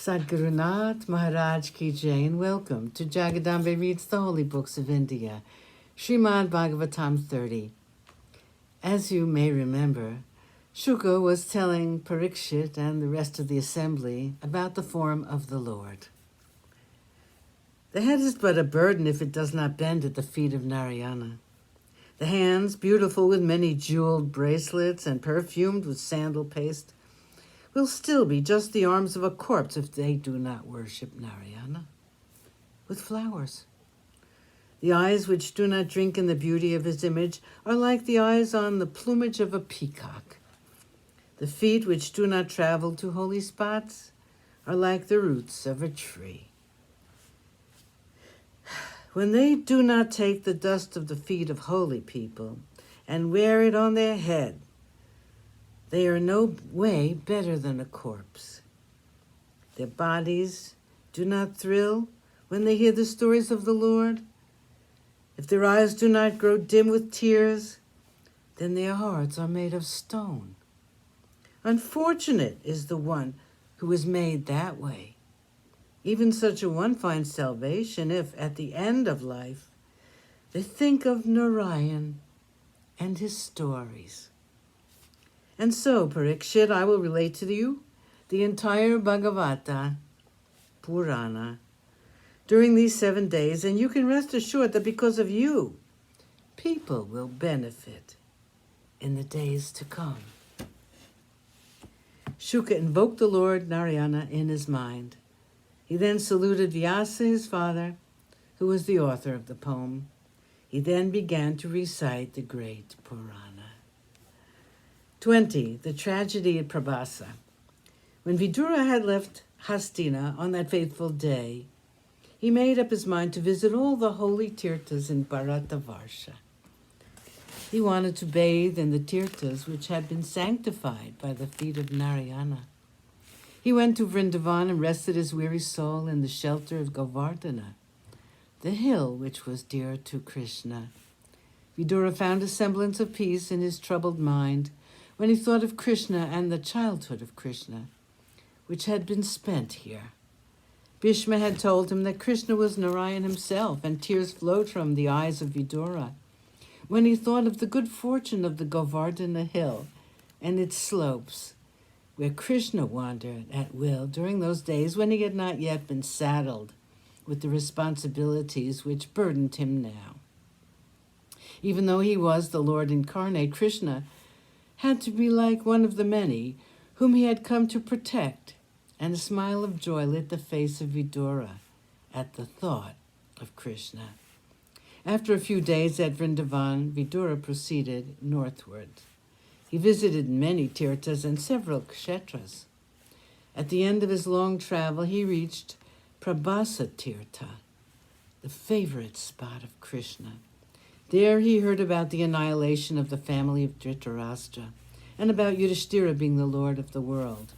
Sadgurunath Maharaj Ki Jai, and welcome to Jagadambe Reads the Holy Books of India, ShrimadBhagavatam30. As you may remember, Shuka was telling Parikshit and the rest of the assembly about the form of the Lord. The head is but a burden if it does not bend at the feet of Narayana. The hands, beautiful with many jeweled bracelets and perfumed with sandal paste, will still be just the arms of a corpse if they do not worship Narayana with flowers. The eyes which do not drink in the beauty of his image are like the eyes on the plumage of a peacock. The feet which do not travel to holy spots are like the roots of a tree. When they do not take the dust of the feet of holy people and wear it on their head, they are no way better than a corpse. Their bodies do not thrill when they hear the stories of the Lord. If their eyes do not grow dim with tears, then their hearts are made of stone. Unfortunate is the one who is made that way. Even such a one finds salvation if, at the end of life, they think of Narayan and his stories. And so, Parikshit, I will relate to you the entire Bhagavata Purana during these 7 days, and you can rest assured that because of you, people will benefit in the days to come. Shuka invoked the Lord Narayana in his mind. He then saluted Vyasa, his father, who was the author of the poem. He then began to recite the great Purana. 20. The tragedy at Prabhasa. When Vidura had left Hastina on that fateful day, he made up his mind to visit all the holy tirthas in Bharatavarsha. He wanted to bathe in the tirthas which had been sanctified by the feet of Narayana. He went to Vrindavan and rested his weary soul in the shelter of Govardhana, the hill which was dear to Krishna. Vidura found a semblance of peace in his troubled mind when he thought of Krishna and the childhood of Krishna, which had been spent here. Bhishma had told him that Krishna was Narayan himself, and tears flowed from the eyes of Vidura when he thought of the good fortune of the Govardhana hill and its slopes, where Krishna wandered at will during those days when he had not yet been saddled with the responsibilities which burdened him now. Even though he was the Lord incarnate, Krishna had to be like one of the many whom he had come to protect, and a smile of joy lit the face of Vidura at the thought of Krishna. After a few days at Vrindavan, Vidura proceeded northward. He visited many tirthas and several kshetras. At the end of his long travel, he reached Prabhasa Tirtha, the favorite spot of Krishna. There he heard about the annihilation of the family of Dhritarashtra and about Yudhishthira being the Lord of the world.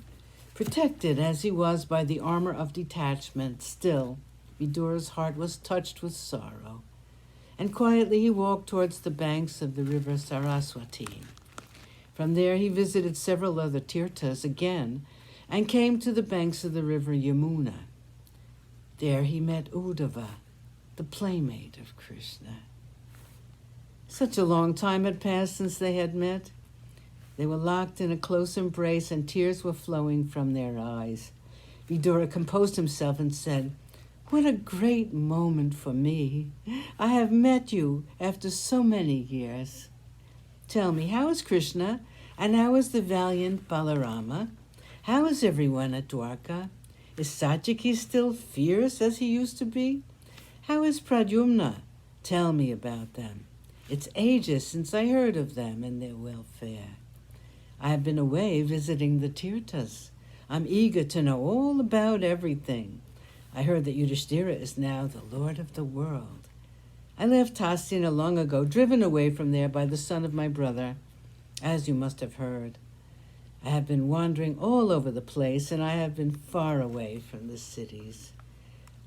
Protected as he was by the armor of detachment, still, Vidura's heart was touched with sorrow, and quietly he walked towards the banks of the river Saraswati. From there he visited several other tirthas again and came to the banks of the river Yamuna. There he met Uddhava, the playmate of Krishna. Such a long time had passed since they had met. They were locked in a close embrace and tears were flowing from their eyes. Vidura composed himself and said, "What a great moment for me. I have met you after so many years. Tell me, how is Krishna, and how is the valiant Balarama? How is everyone at Dwarka? Is Satyaki still fierce as he used to be? How is Pradyumna? Tell me about them. It's ages since I heard of them and their welfare. I have been away visiting the tirthas. I'm eager to know all about everything. I heard that Yudhishthira is now the Lord of the world. I left Hastina long ago, driven away from there by the son of my brother, as you must have heard. I have been wandering all over the place, and I have been far away from the cities.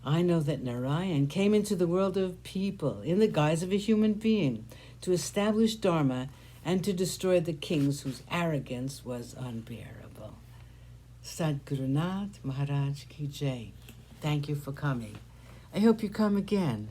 I know that Narayan came into the world of people in the guise of a human being to establish Dharma and to destroy the kings whose arrogance was unbearable. Sadgurunath Maharaj Ki Jai. Thank you for coming. I hope you come again.